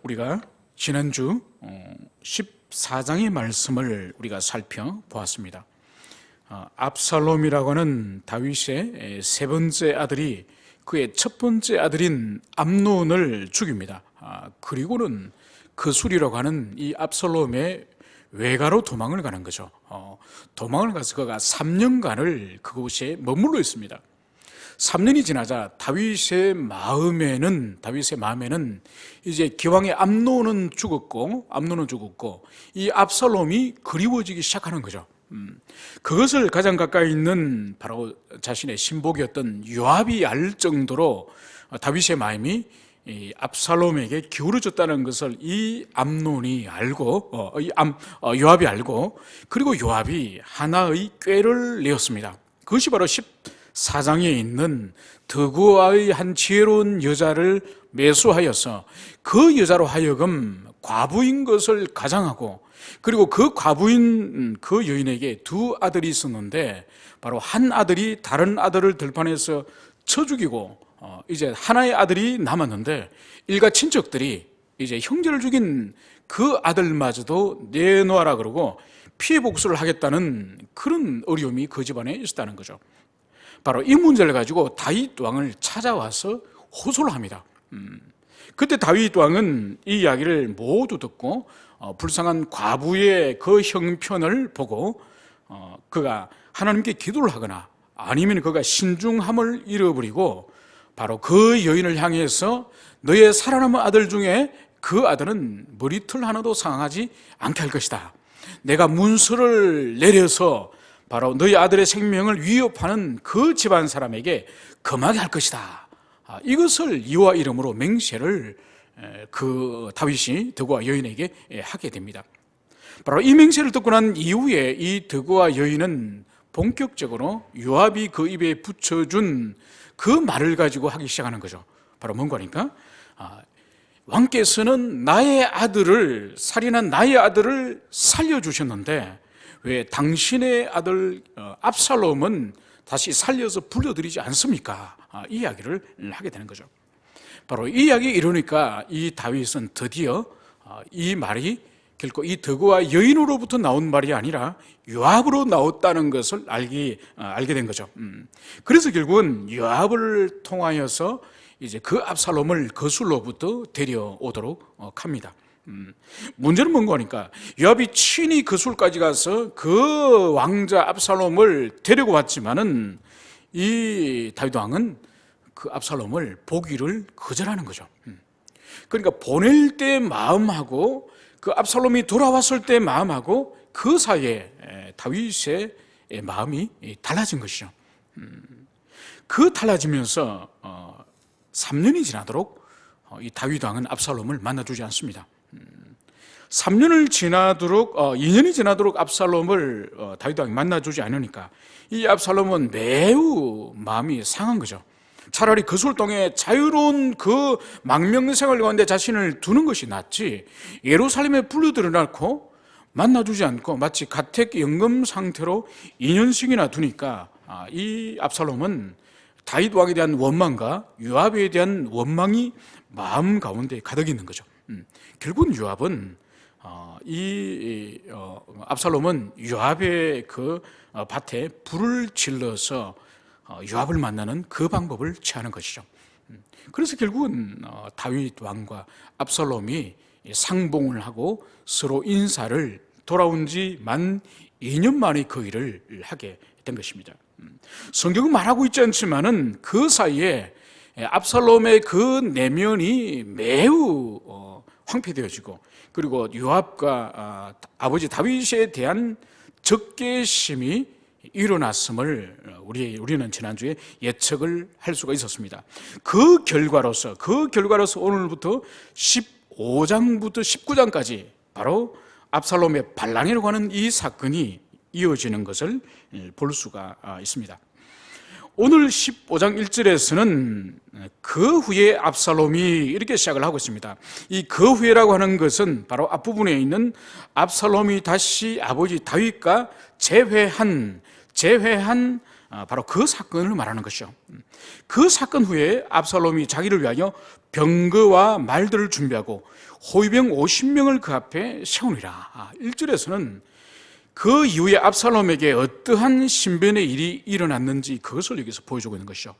우리가 지난주 14장의 말씀을 우리가 살펴보았습니다. 압살롬이라고 하는 다윗의 세 번째 아들이 그의 첫 번째 아들인 암논을 죽입니다. 그리고는 그술이라고 하는 이 압살롬의 외가로 도망을 가는 거죠. 도망을 가서 그가 3년간을 그곳에 머물러 있습니다. 3년이 지나자 다윗의 마음에는 이제 기왕의 암논은 죽었고 이 압살롬이 그리워지기 시작하는 거죠. 그것을 가장 가까이 있는 바로 자신의 신복이었던 요압이 알 정도로 다윗의 마음이 이 압살롬에게 기울어졌다는 것을 이 암논이 알고 요압이 알고, 그리고 요압이 하나의 꾀를 내었습니다. 그것이 바로 14장에 있는 드고아의 한 지혜로운 여자를 매수하여서 그 여자로 하여금 과부인 것을 가장하고, 그리고 그 과부인 그 여인에게 두 아들이 있었는데 바로 한 아들이 다른 아들을 들판에서 쳐 죽이고 이제 하나의 아들이 남았는데 일가 친척들이 이제 형제를 죽인 그 아들마저도 내놓아라 그러고 피해 복수를 하겠다는 그런 어려움이 그 집안에 있었다는 거죠. 바로 이 문제를 가지고 다윗 왕을 찾아와서 호소를 합니다. 그때 다윗 왕은 이 이야기를 모두 듣고 불쌍한 과부의 그 형편을 보고 그가 하나님께 기도를 하거나 아니면 그가 신중함을 잃어버리고 바로 그 여인을 향해서 너의 살아남은 아들 중에 그 아들은 머리털 하나도 상하지 않게 할 것이다. 내가 문서를 내려서 바로 너희 아들의 생명을 위협하는 그 집안 사람에게 금하게 할 것이다. 이것을 이와 이름으로 맹세를 그 다윗이 드고아 여인에게 하게 됩니다. 바로 이 맹세를 듣고 난 이후에 이 드고아 여인은 본격적으로 요압이 그 입에 붙여준 그 말을 가지고 하기 시작하는 거죠. 바로 뭔가니까 왕께서는 살인한 나의 아들을 살려주셨는데 왜 당신의 아들 압살롬은 다시 살려서 불러들이지 않습니까? 이 이야기를 하게 되는 거죠. 바로 이 이야기 이러니까 이 다윗은 드디어 이 말이 결코 이 드고아 여인으로부터 나온 말이 아니라 요압으로 나왔다는 것을 알게 된 거죠. 그래서 결국은 요압을 통하여서 이제 그 압살롬을 거술로부터 데려오도록 합니다. 문제는 뭔가 하니까 요압이 친히 거술까지 가서 그 왕자 압살롬을 데리고 왔지만은 이 다윗 왕은 그 압살롬을 보기를 거절하는 거죠. 그러니까 보낼 때 마음하고 그 압살롬이 돌아왔을 때 마음하고 그 사이에 다윗의 마음이 달라진 것이죠. 그 달라지면서 3년이 지나도록 이 다윗 왕은 압살롬을 만나주지 않습니다. 3년이 지나도록 압살롬을 다윗 왕이 만나주지 않으니까 이 압살롬은 매우 마음이 상한 거죠. 차라리 거술동에 자유로운 그 망명생활 가운데 자신을 두는 것이 낫지 예루살렘에 불러들여놓고 만나주지 않고 마치 가택연금 상태로 2년씩이나 두니까 이 압살롬은 다윗 왕에 대한 원망과 요압에 대한 원망이 마음 가운데 가득 있는 거죠. 결국은 압살롬은 요압의 그 밭에 불을 질러서 요압을 만나는 그 방법을 취하는 것이죠. 그래서 결국은 다윗 왕과 압살롬이 상봉을 하고 서로 인사를 돌아온 지 만 2년 만에 그 일을 하게 된 것입니다. 성경은 말하고 있지 않지만은 그 사이에 압살롬의 그 내면이 매우 황폐되어지고, 그리고 요압과 아버지 다윗에 대한 적개심이 일어났음을 우리는 지난주에 예측을 할 수가 있었습니다. 그 결과로서 오늘부터 15장부터 19장까지 바로 압살롬의 반란이라고 하는 이 사건이 이어지는 것을 볼 수가 있습니다. 오늘 15장 1절에서는 그 후에 압살롬이 이렇게 시작을 하고 있습니다. 이 그 후에라고 하는 것은 바로 앞부분에 있는 압살롬이 다시 아버지 다윗과 재회한 바로 그 사건을 말하는 것이죠. 그 사건 후에 압살롬이 자기를 위하여 병거와 말들을 준비하고 호위병 50명을 그 앞에 세우니라. 1절에서는 그 이후에 압살롬에게 어떠한 신변의 일이 일어났는지 그것을 여기서 보여주고 있는 것이죠.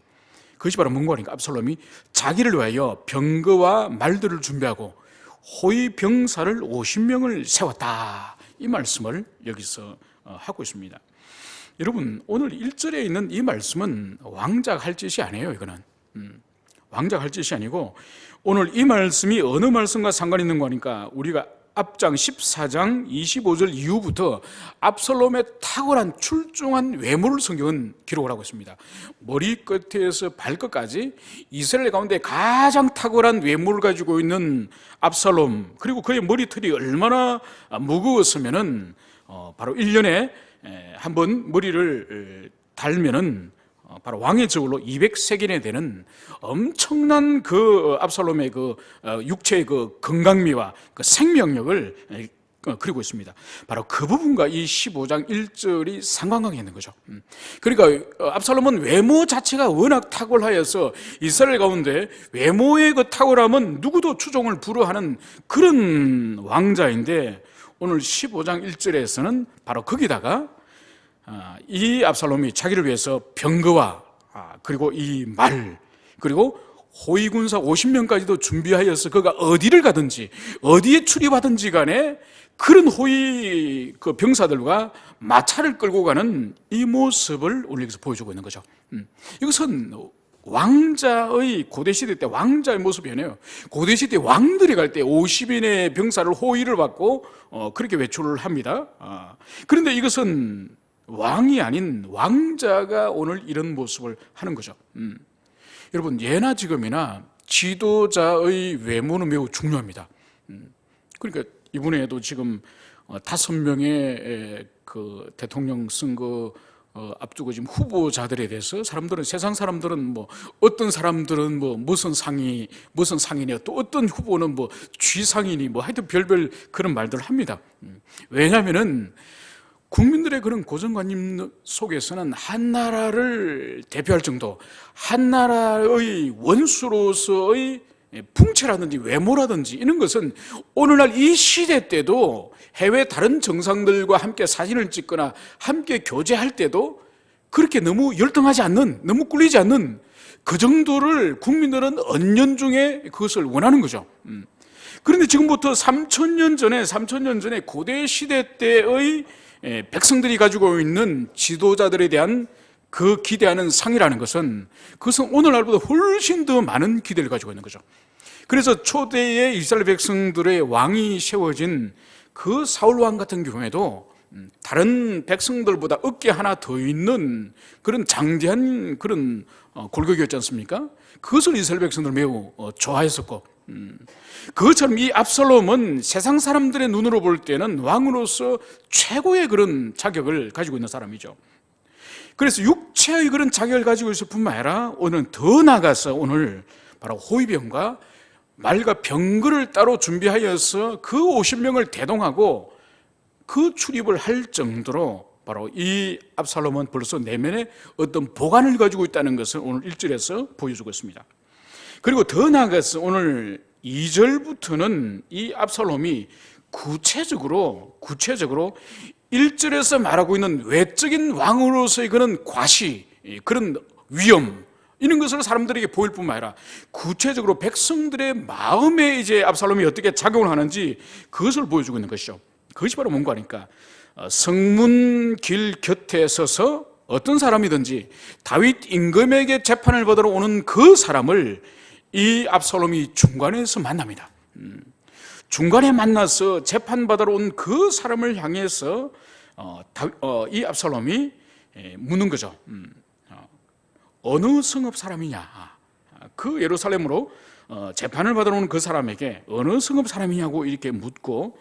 그것이 바로 뭔가 하니까 압살롬이 자기를 위하여 병거와 말들을 준비하고 호위병사를 50명을 세웠다, 이 말씀을 여기서 하고 있습니다. 여러분, 오늘 1절에 있는 이 말씀은 왕자가 할 짓이 아니에요. 이거는 왕자가 할 짓이 아니고, 오늘 이 말씀이 어느 말씀과 상관이 있는 거니까 우리가 앞장 14장 25절 이후부터 압살롬의 탁월한 출중한 외모를 성경은 기록을 하고 있습니다. 머리끝에서 발끝까지 이스라엘 가운데 가장 탁월한 외모를 가지고 있는 압살롬, 그리고 그의 머리털이 얼마나 무거웠으면은 바로 1년에 한 번 머리를 달면은 바로 왕의 저울로 200세겔에 되는 엄청난 그 압살롬의 그 육체의 그 건강미와 그 생명력을 그리고 있습니다. 바로 그 부분과 이 15장 1절이 상관관계 있는 거죠. 그러니까 압살롬은 외모 자체가 워낙 탁월하여서 이스라엘 가운데 외모의 그 탁월함은 누구도 추종을 불허하는 그런 왕자인데, 오늘 15장 1절에서는 바로 거기다가 이 압살롬이 자기를 위해서 병거와 그리고 이 말, 그리고 호위군사 50명까지도 준비하여서 그가 어디를 가든지 어디에 출입하든지 간에 그런 호위 그 병사들과 마차를 끌고 가는 이 모습을 오늘 여기서 보여주고 있는 거죠. 이것은 왕자의, 고대시대 때 왕자의 모습이 아니에요. 고대시대 왕들이 갈 때 50인의 병사를 호위를 받고 그렇게 외출을 합니다. 그런데 이것은 왕이 아닌 왕자가 오늘 이런 모습을 하는 거죠. 여러분, 예나 지금이나 지도자의 외모는 매우 중요합니다. 그러니까 이번에도 지금 5명의 그 대통령 선거 앞두고 지금 후보자들에 대해서 사람들은, 세상 사람들은 뭐 어떤 사람들은 뭐 무슨 상인이요, 또 어떤 후보는 뭐 쥐상인이, 뭐 하여튼 별별 그런 말들을 합니다. 왜냐하면은 국민들의 그런 고정관념 속에서는 한 나라를 대표할 정도, 한 나라의 원수로서의 풍채라든지 외모라든지 이런 것은 오늘날 이 시대 때도 해외 다른 정상들과 함께 사진을 찍거나 함께 교제할 때도 그렇게 너무 열등하지 않는, 너무 꿀리지 않는 그 정도를 국민들은 은연중에 그것을 원하는 거죠. 그런데 지금부터 3,000년 전에 고대 시대 때의 백성들이 가지고 있는 지도자들에 대한 그 기대하는 상이라는 것은, 그것은 오늘날보다 훨씬 더 많은 기대를 가지고 있는 거죠. 그래서 초대의 이스라엘 백성들의 왕이 세워진 그 사울 왕 같은 경우에도 다른 백성들보다 어깨 하나 더 있는 그런 장대한 그런 골격이었지 않습니까? 그것을 이스라엘 백성들 매우 좋아했었고, 그것처럼 이 압살롬은 세상 사람들의 눈으로 볼 때는 왕으로서 최고의 그런 자격을 가지고 있는 사람이죠. 그래서 육체의 그런 자격을 가지고 있을 뿐만 아니라 오늘은 더 나아가서 오늘 바로 호위병과 말과 병거를 따로 준비하여서 그 50명을 대동하고 그 출입을 할 정도로 바로 이 압살롬은 벌써 내면에 어떤 보관을 가지고 있다는 것을 오늘 1절에서 보여주고 있습니다. 그리고 더 나아가서 오늘 2절부터는 이 압살롬이 구체적으로 1절에서 말하고 있는 외적인 왕으로서의 그런 과시, 그런 위엄, 이런 것을 사람들에게 보일 뿐만 아니라 구체적으로 백성들의 마음에 이제 압살롬이 어떻게 작용을 하는지 그것을 보여주고 있는 것이죠. 그것이 바로 뭔가 하니까 성문길 곁에 서서 어떤 사람이든지 다윗 임금에게 재판을 받으러 오는 그 사람을 이 압살롬이 중간에서 만납니다. 중간에 만나서 재판받으러 온 그 사람을 향해서 이 압살롬이 묻는 거죠. 어느 성읍 사람이냐? 그 예루살렘으로 재판을 받으러 온 그 사람에게 어느 성읍 사람이냐고 이렇게 묻고,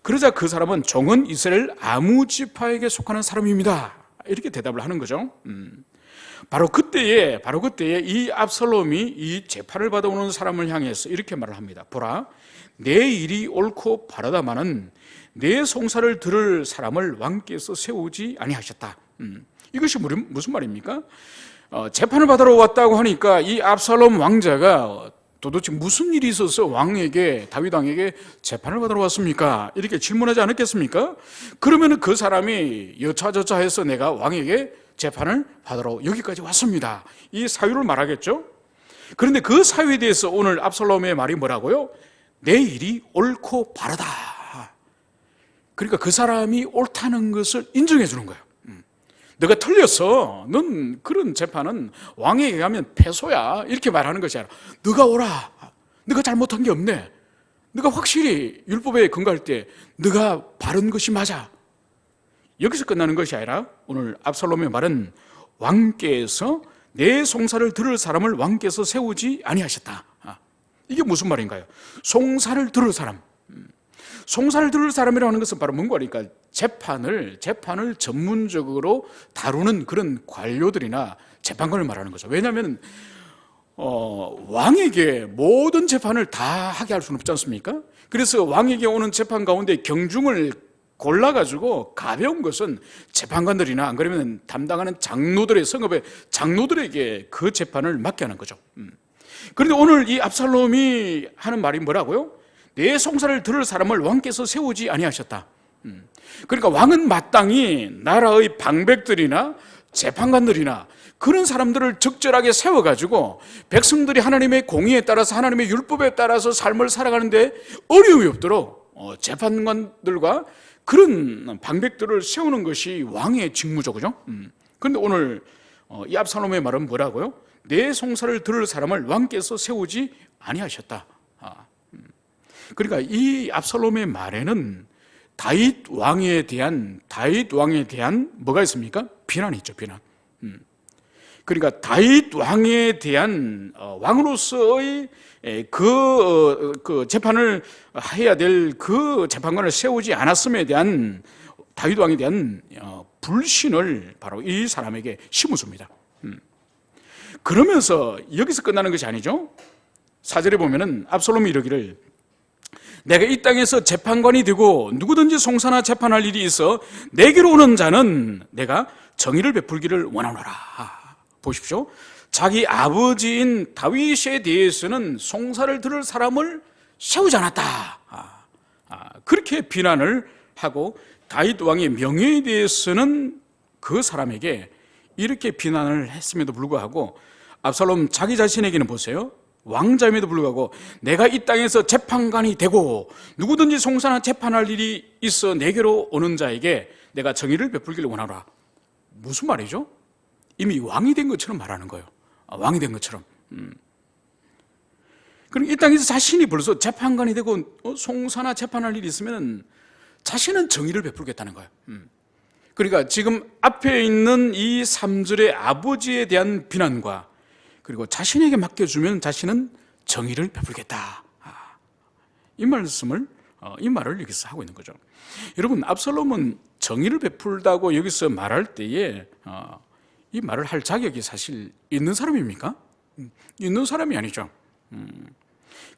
그러자 그 사람은 종은 이스라엘 아무 지파에게 속하는 사람입니다, 이렇게 대답을 하는 거죠. 바로 그때에 이 압살롬이 이 재판을 받아오는 사람을 향해서 이렇게 말을 합니다. 보라, 내 일이 옳고 바르다마는 내 송사를 들을 사람을 왕께서 세우지 아니하셨다. 이것이 무슨 말입니까? 재판을 받으러 왔다고 하니까 이 압살롬 왕자가 도대체 무슨 일이 있어서 다윗 왕에게 재판을 받으러 왔습니까? 이렇게 질문하지 않았겠습니까? 그러면 그 사람이 여차저차해서 내가 왕에게 재판을 받으러 여기까지 왔습니다, 이 사유를 말하겠죠. 그런데 그 사유에 대해서 오늘 압살롬의 말이 뭐라고요? 내 일이 옳고 바르다. 그러니까 그 사람이 옳다는 것을 인정해 주는 거예요. 너가 틀렸어. 넌 그런 재판은 왕에게 가면 패소야. 이렇게 말하는 것이 아니라 너가 오라. 너가 잘못한 게 없네. 너가 확실히 율법에 근거할 때 너가 바른 것이 맞아. 여기서 끝나는 것이 아니라 오늘 압살롬의 말은 왕께서 내 송사를 들을 사람을 왕께서 세우지 아니하셨다. 이게 무슨 말인가요? 송사를 들을 사람. 송사를 들을 사람이라고 하는 것은 바로 뭔가 하니까 재판을 전문적으로 다루는 그런 관료들이나 재판관을 말하는 거죠. 왜냐하면 왕에게 모든 재판을 다 하게 할 수는 없지 않습니까? 그래서 왕에게 오는 재판 가운데 경중을 골라가지고 가벼운 것은 재판관들이나 안 그러면 담당하는 장로들의 성읍의 장로들에게 그 재판을 맡게 하는 거죠. 그런데 오늘 이 압살롬이 하는 말이 뭐라고요? 내 송사를 들을 사람을 왕께서 세우지 아니하셨다. 그러니까 왕은 마땅히 나라의 방백들이나 재판관들이나 그런 사람들을 적절하게 세워가지고 백성들이 하나님의 공의에 따라서 하나님의 율법에 따라서 삶을 살아가는데 어려움이 없도록 재판관들과 그런 방백들을 세우는 것이 왕의 직무죠, 그죠? 그런데 오늘 이 압살롬의 말은 뭐라고요? 내 송사를 들을 사람을 왕께서 세우지 아니하셨다. 그러니까 이 압살롬의 말에는 다윗 왕에 대한 뭐가 있습니까? 비난이 있죠, 비난. 그러니까 다윗 왕에 대한 왕으로서의 그 재판을 해야 될 그 재판관을 세우지 않았음에 대한 다윗 왕에 대한 불신을 바로 이 사람에게 심어줍니다. 그러면서 여기서 끝나는 것이 아니죠. 4절에 보면은 압살롬이 이러기를 내가 이 땅에서 재판관이 되고 누구든지 송사나 재판할 일이 있어 내게로 오는 자는 내가 정의를 베풀기를 원하노라. 보십시오. 자기 아버지인 다윗에 대해서는 송사를 들을 사람을 세우지 않았다. 그렇게 비난을 하고 다윗 왕의 명예에 대해서는 그 사람에게 이렇게 비난을 했음에도 불구하고 압살롬 자기 자신에게는 보세요. 왕자임에도 불구하고 내가 이 땅에서 재판관이 되고 누구든지 송사나 재판할 일이 있어 내게로 오는 자에게 내가 정의를 베풀기를 원하노라. 무슨 말이죠? 이미 왕이 된 것처럼 말하는 거예요. 왕이 된 것처럼. 그럼 이 땅에서 자신이 벌써 재판관이 되고 송사나 재판할 일이 있으면 자신은 정의를 베풀겠다는 거예요. 그러니까 지금 앞에 있는 이 3절의 아버지에 대한 비난과 그리고 자신에게 맡겨주면 자신은 정의를 베풀겠다. 이 말을 여기서 하고 있는 거죠. 여러분, 압살롬은 정의를 베풀다고 여기서 말할 때에 이 말을 할 자격이 사실 있는 사람입니까? 있는 사람이 아니죠.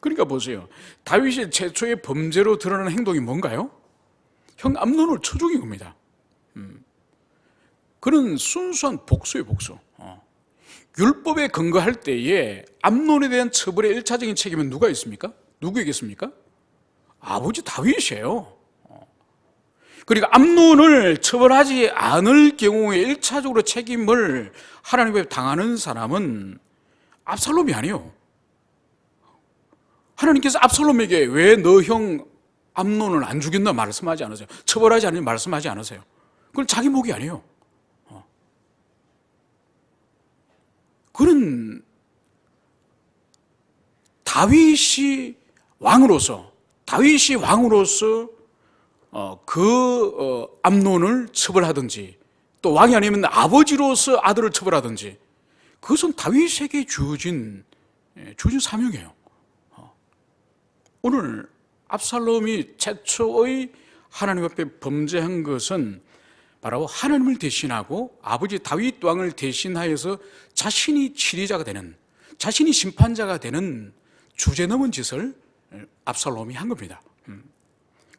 그러니까 보세요. 다윗의 최초의 범죄로 드러나는 행동이 뭔가요? 형 암논을 쳐 죽인 겁니다. 그런 순수한 복수예요, 복수. 율법에 근거할 때에 암논에 대한 처벌의 1차적인 책임은 누가 있습니까? 누구에겠습니까? 아버지 다윗이에요. 그러니까 암논을 처벌하지 않을 경우에 1차적으로 책임을 하나님께 당하는 사람은 압살롬이 아니에요. 하나님께서 압살롬에게 왜 너 형 암논을 안 죽였나 말씀하지 않으세요. 처벌하지 않으면 말씀하지 않으세요. 그건 자기 목이 아니에요. 그는 다윗이 왕으로서 암논을 처벌하든지 또 왕이 아니면 아버지로서 아들을 처벌하든지 그것은 다윗에게 주어진 사명이에요. 오늘 압살롬이 최초의 하나님 앞에 범죄한 것은 바로 하나님을 대신하고 아버지 다윗 왕을 대신하여서 자신이 치리자가 되는, 자신이 심판자가 되는 주제넘은 짓을 압살롬이 한 겁니다.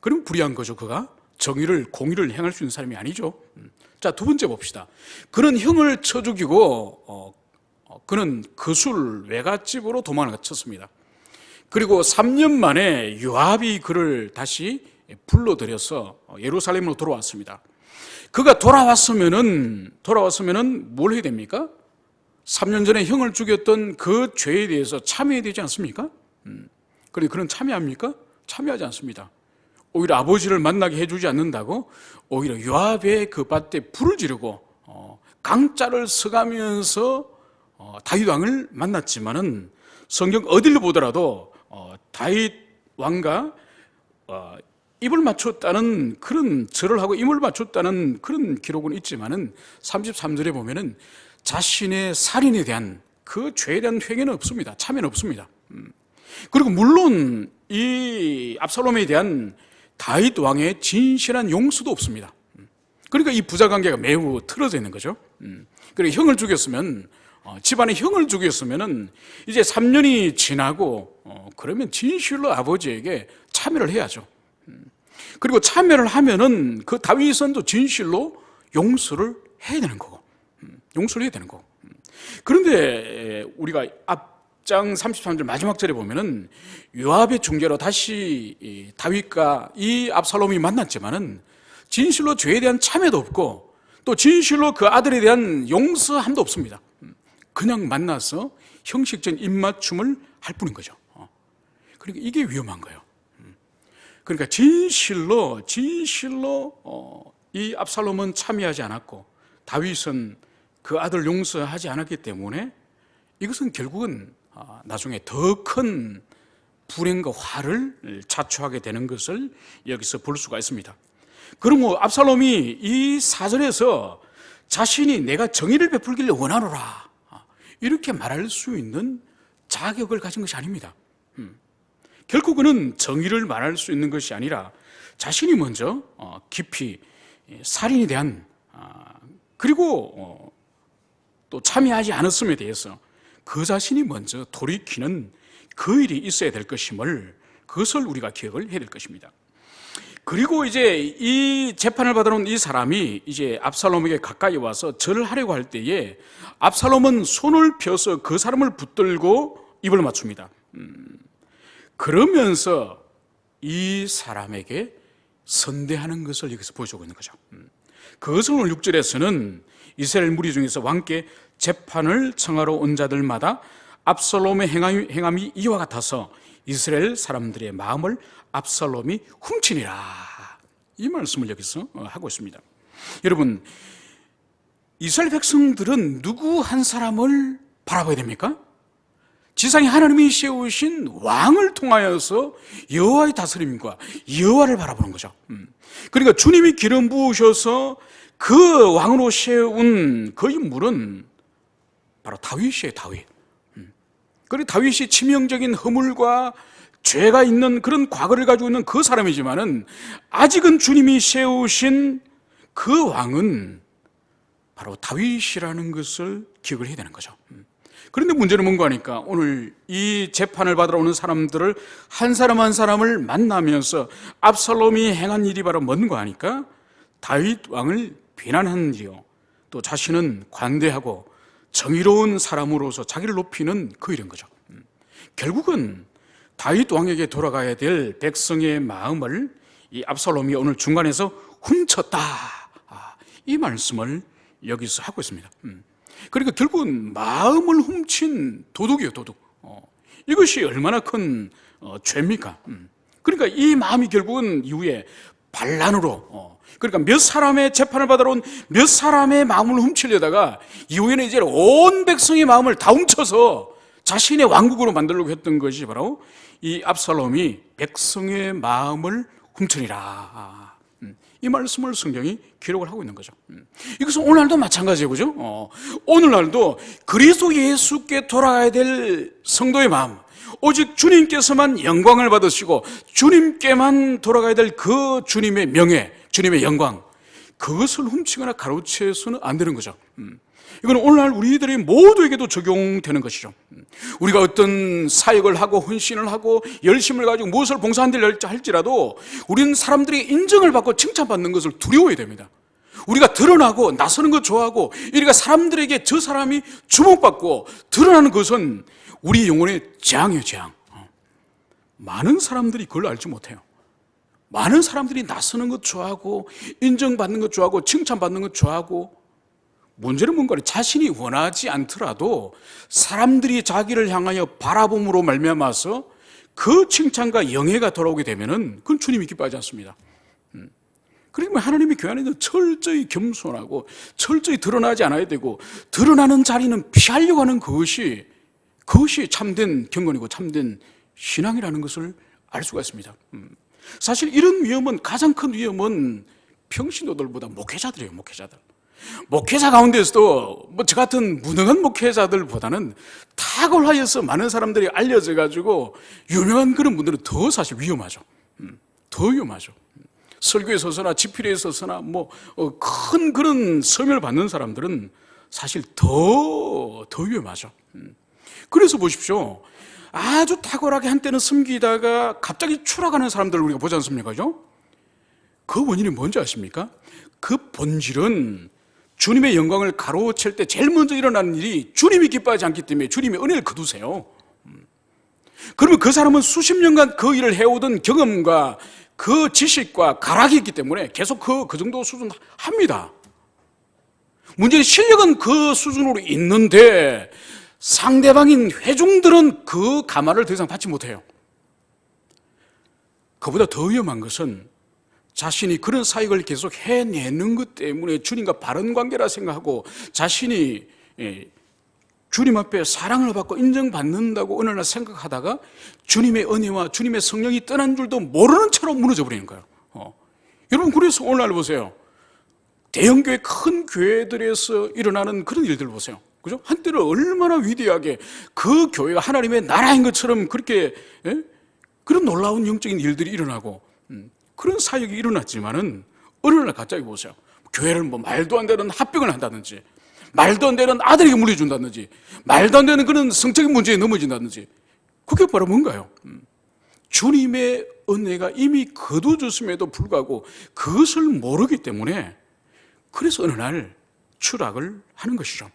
그럼 불의한 거죠. 그가 공의를 행할 수 있는 사람이 아니죠. 자, 두 번째 봅시다. 그는 형을 쳐 죽이고 그는 그술 외갓집으로 도망을 쳤습니다. 그리고 3년 만에 요압이 그를 다시 불러들여서 예루살렘으로 돌아왔습니다. 그가 돌아왔으면은 뭘 해야 됩니까? 3년 전에 형을 죽였던 그 죄에 대해서 참여해야 되지 않습니까? 그런데 그는 참여합니까? 참여하지 않습니다. 오히려 아버지를 만나게 해주지 않는다고 오히려 요압의 그 밭에 불을 지르고 강짜를 서가면서 다윗 왕을 만났지만은 성경 어디를 보더라도 다윗 왕과 입을 맞췄다는 그런 절을 하고 입을 맞췄다는 그런 기록은 있지만은 33절에 보면은 자신의 살인에 대한 그 죄에 대한 회개는 없습니다. 참여는 없습니다. 그리고 물론 이 압살롬에 대한 다윗 왕의 진실한 용서도 없습니다. 그러니까 이 부자 관계가 매우 틀어져 있는 거죠. 그리고 형을 죽였으면 집안의 형을 죽였으면은 이제 3년이 지나고 그러면 진실로 아버지에게 참여를 해야죠. 그리고 참여를 하면은 그 다윗은 또 진실로 용서를 해야 되는 거고, 용서를 해야 되는 거고. 그런데 우리가 앞장 33절 마지막 절에 보면은 요압의 중재로 다시 다윗과 이 압살롬이 만났지만은 진실로 죄에 대한 참여도 없고 또 진실로 그 아들에 대한 용서함도 없습니다. 그냥 만나서 형식적인 입맞춤을 할 뿐인 거죠. 그러니까 이게 위험한 거예요. 그러니까 진실로 이 압살롬은 참여하지 않았고 다윗은 그 아들 용서하지 않았기 때문에 이것은 결국은 나중에 더 큰 불행과 화를 자초하게 되는 것을 여기서 볼 수가 있습니다. 그러면 압살롬이 이 사절에서 자신이 내가 정의를 베풀기를 원하노라 이렇게 말할 수 있는 자격을 가진 것이 아닙니다. 결코 그는 정의를 말할 수 있는 것이 아니라 자신이 먼저 깊이 살인에 대한 그리고 또 참여하지 않았음에 대해서 그 자신이 먼저 돌이키는 그 일이 있어야 될 것임을 그것을 우리가 기억을 해야 될 것입니다. 그리고 이제 이 재판을 받으러 온 이 사람이 이제 압살롬에게 가까이 와서 절을 하려고 할 때에 압살롬은 손을 펴서 그 사람을 붙들고 입을 맞춥니다. 그러면서 이 사람에게 선대하는 것을 여기서 보여주고 있는 거죠. 그것을 오늘 6절에서는 이스라엘 무리 중에서 왕께 재판을 청하러 온 자들마다 압살롬의 행함이 이와 같아서 이스라엘 사람들의 마음을 압살롬이 훔치니라 이 말씀을 여기서 하고 있습니다. 여러분, 이스라엘 백성들은 누구 한 사람을 바라봐야 됩니까? 지상에 하나님이 세우신 왕을 통하여서 여호와의 다스림과 여호와를 바라보는 거죠. 그러니까 주님이 기름 부으셔서 그 왕으로 세운 그 인물은 바로 다윗이에요. 다윗. 그리고 다윗이 치명적인 허물과 죄가 있는 그런 과거를 가지고 있는 그 사람이지만은 아직은 주님이 세우신 그 왕은 바로 다윗이라는 것을 기억을 해야 되는 거죠. 그런데 문제는 뭔가 하니까 오늘 이 재판을 받으러 오는 사람들을 한 사람 한 사람을 만나면서 압살롬이 행한 일이 바로 뭔가 하니까 다윗 왕을 비난하는 일이요, 또 자신은 관대하고 정의로운 사람으로서 자기를 높이는 그 일인 거죠. 결국은 다윗 왕에게 돌아가야 될 백성의 마음을 이 압살롬이 오늘 중간에서 훔쳤다 이 말씀을 여기서 하고 있습니다. 그러니까 결국은 마음을 훔친 도둑이에요. 도둑. 이것이 얼마나 큰 죄입니까? 그러니까 이 마음이 결국은 이후에 반란으로 그러니까 몇 사람의 재판을 받으러 온 몇 사람의 마음을 훔치려다가 이후에는 이제 온 백성의 마음을 다 훔쳐서 자신의 왕국으로 만들려고 했던 것이 바로 이 압살롬이 백성의 마음을 훔치니라 이 말씀을 성경이 기록을 하고 있는 거죠. 이것은 오늘날도 마찬가지예요. 그죠? 오늘날도 그리스도 예수께 돌아가야 될 성도의 마음, 오직 주님께서만 영광을 받으시고 주님께만 돌아가야 될 그 주님의 명예, 주님의 영광, 그것을 훔치거나 가로채서는 안 되는 거죠. 이건 오늘날 우리들이 모두에게도 적용되는 것이죠. 우리가 어떤 사역을 하고 헌신을 하고 열심을 가지고 무엇을 봉사한다 할지라도 우리는 사람들에게 인정을 받고 칭찬받는 것을 두려워해야 됩니다. 우리가 드러나고 나서는 것 좋아하고 우리가 사람들에게 저 사람이 주목받고 드러나는 것은 우리 영혼의 재앙이에요. 재앙. 많은 사람들이 그걸 알지 못해요. 많은 사람들이 나서는 것 좋아하고 인정받는 것 좋아하고 칭찬받는 것 좋아하고, 문제는 뭔가 자신이 원하지 않더라도 사람들이 자기를 향하여 바라봄으로 말미암아서 그 칭찬과 영예가 돌아오게 되면은 그건 주님이 기뻐하지 않습니다. 그러면 하나님의 교회 안에는 철저히 겸손하고 철저히 드러나지 않아야 되고, 드러나는 자리는 피하려고 하는 그것이 참된 경건이고 참된 신앙이라는 것을 알 수가 있습니다. 사실 이런 위험은, 가장 큰 위험은 평신도들보다 목회자들이에요. 목회자 가운데서도 저 같은 무능한 목회자들보다는 탁월하여서 많은 사람들이 알려져 가지고 유명한 그런 분들은 더 사실 위험하죠. 더 위험하죠. 설교에 서서나 집필에 서서나 큰 그런 섬을 받는 사람들은 사실 더 위험하죠. 그래서 보십시오. 아주 탁월하게 한때는 섬기다가 갑자기 추락하는 사람들을 우리가 보지 않습니까? 그죠? 그 원인이 뭔지 아십니까? 그 본질은 주님의 영광을 가로챌 때 제일 먼저 일어나는 일이 주님이 기뻐하지 않기 때문에 주님의 은혜를 거두세요. 그러면 그 사람은 수십 년간 그 일을 해오던 경험과 그 지식과 가락이 있기 때문에 계속 그 정도 수준 합니다. 문제는 실력은 그 수준으로 있는데 상대방인 회중들은 그 감화를 더 이상 받지 못해요. 그보다 더 위험한 것은 자신이 그런 사역을 계속 해내는 것 때문에 주님과 바른 관계라 생각하고 자신이 주님 앞에 사랑을 받고 인정받는다고 어느 날 생각하다가 주님의 은혜와 주님의 성령이 떠난 줄도 모르는 채로 무너져 버리는 거예요. 여러분, 그래서 오늘날 보세요. 대형교회, 큰 교회들에서 일어나는 그런 일들 보세요. 그죠? 한때는 얼마나 위대하게 그 교회가 하나님의 나라인 것처럼 그렇게 그런 놀라운 영적인 일들이 일어나고 그런 사역이 일어났지만은 어느 날 갑자기 보세요. 교회를 말도 안 되는 합병을 한다든지, 말도 안 되는 아들에게 물려준다든지, 말도 안 되는 그런 성적인 문제에 넘어진다든지. 그게 바로 뭔가요? 주님의 은혜가 이미 거둬졌음에도 불구하고 그것을 모르기 때문에, 그래서 어느 날 추락을 하는 것이죠.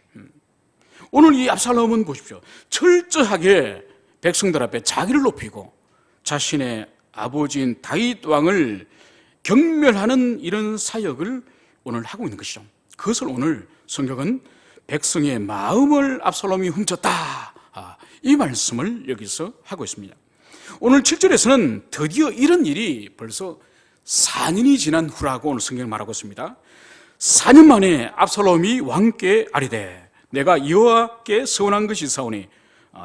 오늘 이 압살롬은 보십시오. 철저하게 백성들 앞에 자기를 높이고 자신의 아버지인 다윗 왕을 경멸하는 이런 사역을 오늘 하고 있는 것이죠. 그것을 오늘 성경은 백성의 마음을 압살롬이 훔쳤다, 이 말씀을 여기서 하고 있습니다. 오늘 7절에서는 드디어 이런 일이 벌써 4년이 지난 후라고 오늘 성경을 말하고 있습니다. 4년 만에 압살롬이 왕께 아뢰되 내가 여호와께 서원한 것이 있사오니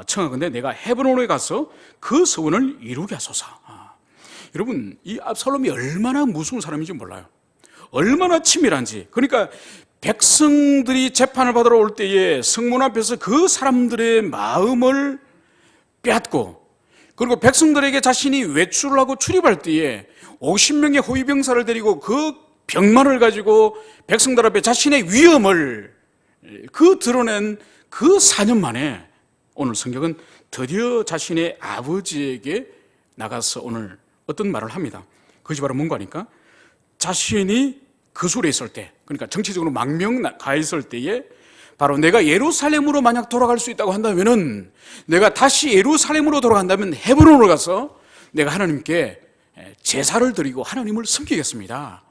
청하건대 내가 헤브론에 가서 그 서원을 이루게 하소서. 여러분, 이 압살롬이 얼마나 무서운 사람인지 몰라요. 얼마나 치밀한지. 그러니까 백성들이 재판을 받으러 올 때에 성문 앞에서 그 사람들의 마음을 빼앗고, 그리고 백성들에게 자신이 외출을 하고 출입할 때에 50명의 호위병사를 데리고 그 병마를 가지고 백성들 앞에 자신의 위엄을 드러낸 그 4년 만에 오늘 성경은 드디어 자신의 아버지에게 나가서 오늘 어떤 말을 합니다. 그것이 바로 뭔가 하니까, 자신이 거술에 있을 때, 그러니까 정치적으로 망명 가 있을 때에 바로 내가 예루살렘으로 만약 돌아갈 수 있다고 한다면은, 내가 다시 예루살렘으로 돌아간다면 헤브론으로 가서 내가 하나님께 제사를 드리고 하나님을 섬기겠습니다.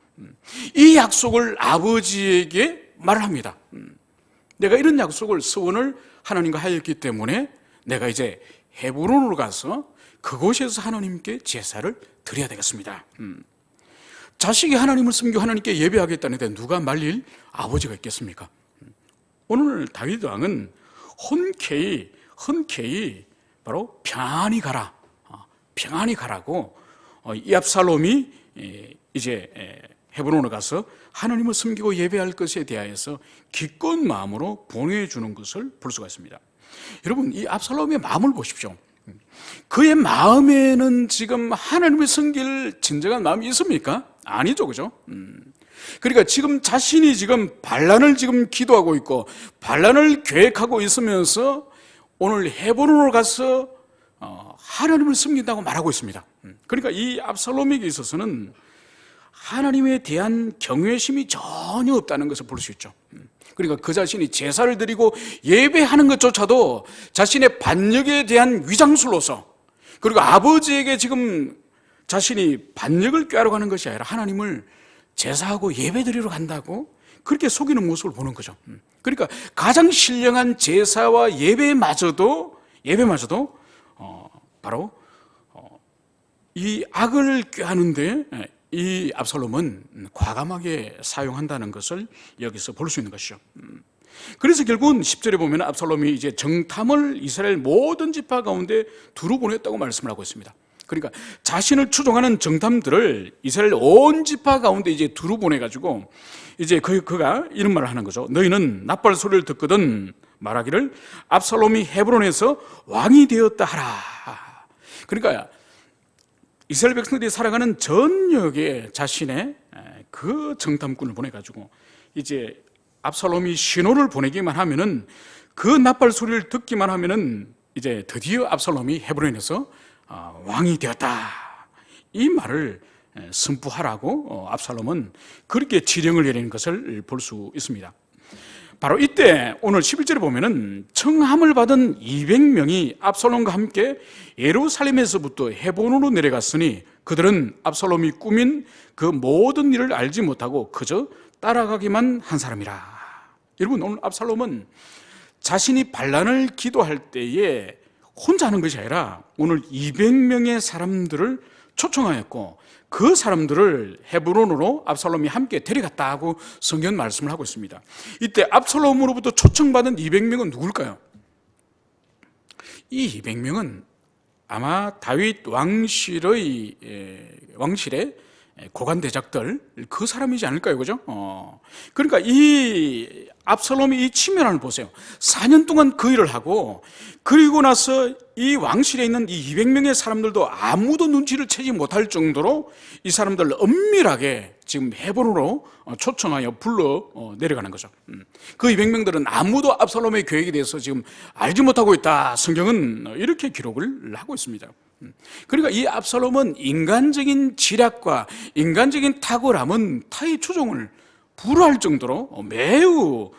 이 약속을 아버지에게 말을 합니다. 내가 이런 약속을, 서원을 하나님과 하였기 때문에 내가 이제 헤브론으로 가서 그곳에서 하나님께 제사를 드려야 되겠습니다. 자식이 하나님을 섬기고 하나님께 예배하겠다는데 누가 말릴 아버지가 있겠습니까? 오늘 다윗 왕은 흔쾌히 바로 평안히 가라고 이 압살롬이 이제 헤브론에 가서 하나님을 섬기고 예배할 것에 대하여서 기꺼운 마음으로 보내주는 것을 볼 수가 있습니다. 여러분, 이 압살롬의 마음을 보십시오. 그의 마음에는 지금 하나님을 섬길 진정한 마음이 있습니까? 아니죠, 그죠? 그러니까 지금 자신이 지금 반란을 지금 기도하고 있고 반란을 계획하고 있으면서 오늘 헤브론으로 가서 하나님을 섬긴다고 말하고 있습니다. 그러니까 이 압살롬에게 있어서는 하나님에 대한 경외심이 전혀 없다는 것을 볼 수 있죠. 그러니까 그 자신이 제사를 드리고 예배하는 것조차도 자신의 반역에 대한 위장술로서, 그리고 아버지에게 지금 자신이 반역을 꾀하러 가는 것이 아니라 하나님을 제사하고 예배드리러 간다고 그렇게 속이는 모습을 보는 거죠. 그러니까 가장 신령한 제사와 예배마저도 바로 이 악을 꾀하는데 이 압살롬은 과감하게 사용한다는 것을 여기서 볼 수 있는 것이죠. 그래서 결국은 10절에 보면 압살롬이 이제 정탐을 이스라엘 모든 지파 가운데 두루 보냈다고 말씀을 하고 있습니다. 그러니까 자신을 추종하는 정탐들을 이스라엘 온 지파 가운데 이제 두루 보내가지고 이제 그가 이런 말을 하는 거죠. 너희는 나팔 소리를 듣거든 말하기를 압살롬이 헤브론에서 왕이 되었다 하라. 그러니까 이스라엘 백성들이 살아가는 전역에 자신의 그 정탐꾼을 보내가지고 이제 압살롬이 신호를 보내기만 하면은 그 나팔 소리를 듣기만 하면은 이제 드디어 압살롬이 헤브론에서 왕이 되었다. 이 말을 선포하라고 압살롬은 그렇게 지령을 내리는 것을 볼 수 있습니다. 바로 이때 오늘 11절에 보면은 청함을 받은 200명이 압살롬과 함께 예루살렘에서부터 헤브론으로 내려갔으니 그들은 압살롬이 꾸민 그 모든 일을 알지 못하고 그저 따라가기만 한 사람이라. 여러분, 오늘 압살롬은 자신이 반란을 기도할 때에 혼자 하는 것이 아니라 오늘 200명의 사람들을 초청하였고 그 사람들을 헤브론으로 압살롬이 함께 데려갔다고 성경 말씀을 하고 있습니다. 이때 압살롬으로부터 초청받은 200명은 누굴까요? 이 200명은 아마 다윗 왕실의 고관 대작들 그 사람이지 않을까요? 그죠? 그러니까 이 압살롬이 이 측면을 보세요. 4년 동안 그 일을 하고 그리고 나서 이 왕실에 있는 이 200명의 사람들도 아무도 눈치를 채지 못할 정도로 이 사람들을 엄밀하게 지금 헤브론으로 초청하여 불러 내려가는 거죠. 그 200명들은 아무도 압살롬의 계획에 대해서 지금 알지 못하고 있다. 성경은 이렇게 기록을 하고 있습니다. 그러니까 이 압살롬은 인간적인 지략과 인간적인 탁월함은 타의 추종을 불허할 정도로 매우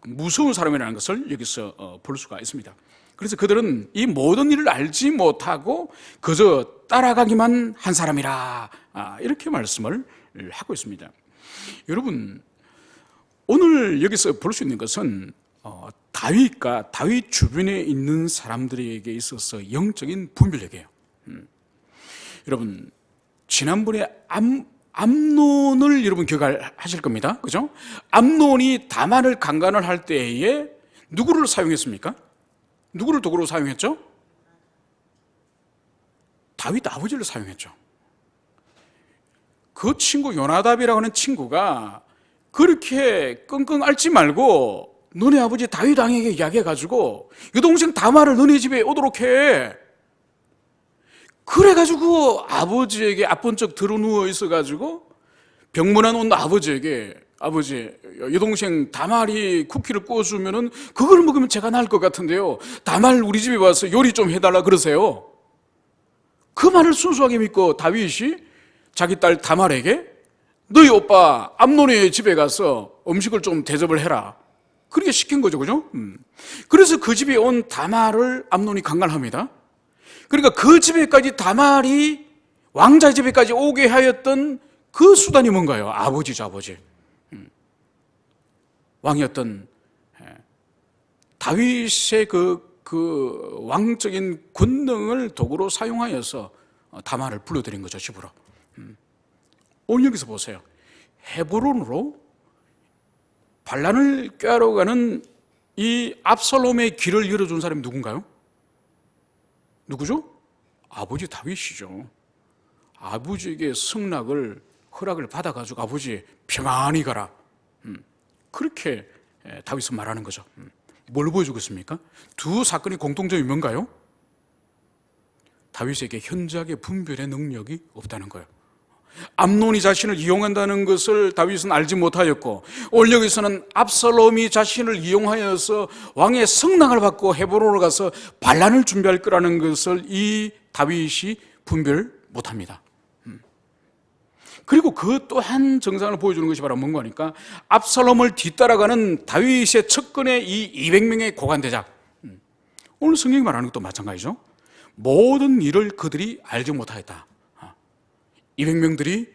무서운 사람이라는 것을 여기서 볼 수가 있습니다. 그래서 그들은 이 모든 일을 알지 못하고 그저 따라가기만 한 사람이라 이렇게 말씀을 하고 있습니다. 여러분, 오늘 여기서 볼 수 있는 것은 다윗과 다윗 주변에 있는 사람들에게 있어서 영적인 분별력이에요. 여러분, 지난번에 암논을 여러분 기억하실 겁니다. 그죠? 암논이 다말을 강간을 할 때에 누구를 사용했습니까? 누구를 도구로 사용했죠? 다윗 아버지를 사용했죠. 그 친구 요나답이라고 하는 친구가 그렇게 끙끙 앓지 말고 너네 아버지 다윗 왕에게 이야기해가지고 여동생 다말을 너네 집에 오도록 해. 그래가지고 아버지에게 앞번쩍 들어누워 있어가지고 병문안 온 아버지에게 아버지, 여동생 다말이 쿠키를 구워주면은 그걸 먹으면 제가 나을 것 같은데요. 다말 우리 집에 와서 요리 좀 해달라 그러세요. 그 말을 순수하게 믿고 다윗이 자기 딸 다말에게 너희 오빠 암논의 집에 가서 음식을 좀 대접을 해라. 그렇게 시킨 거죠, 그죠? 그래서 그 집에 온 다말을 암논이 강간합니다. 그러니까 그 집에까지 다말이 왕자 집에까지 오게 하였던 그 수단이 뭔가요? 아버지죠, 아버지. 왕이었던 다윗의 그 왕적인 권능을 도구로 사용하여서 다말을 불러들인 거죠, 집으로. 오늘 여기서 보세요. 헤브론으로 반란을 꾀하러 가는 이 압살롬의 길을 열어준 사람이 누군가요? 누구죠? 아버지 다윗이죠. 아버지에게 승낙을 허락을 받아가지고 아버지 평안히 가라. 그렇게 다윗은 말하는 거죠. 뭘 보여주고 있습니까? 두 사건의 공통점이 뭔가요? 다윗에게 현저하게 분별의 능력이 없다는 거예요. 암논이 자신을 이용한다는 것을 다윗은 알지 못하였고, 오늘 여기서는 압살롬이 자신을 이용하여서 왕의 승낙을 받고 헤브론으로 가서 반란을 준비할 거라는 것을 이 다윗이 분별 못합니다. 그리고 그 또한 정상을 보여주는 것이 바로 뭔가 하니까 압살롬을 뒤따라가는 다윗의 척근의 이 200명의 고관대작. 오늘 성경이 말하는 것도 마찬가지죠. 모든 일을 그들이 알지 못하였다. 200명들이